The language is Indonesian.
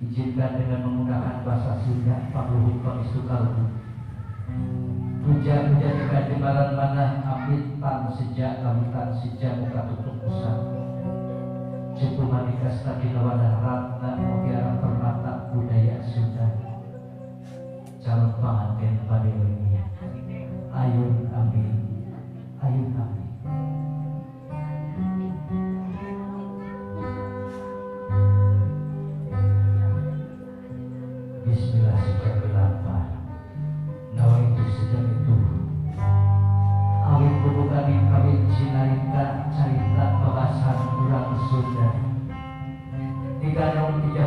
Izinkan dengan menggunakan bahasa Sunda Pakluhur Pangestu Kalbu. Puja-puja jika jembaran mana amit tan sejak lamutan sejak muka tutup pusat. Cukup manikas takina wadah ratna mutiara permata budaya Sunda. Calon pengantin pada ini. Ayun amin, ayun amin. Bismillah sejak gelapah. Nawa itu sejak itu. Awit bubukani kawin cinarita carita bahasan kurang Sunda. Tiga nong tiga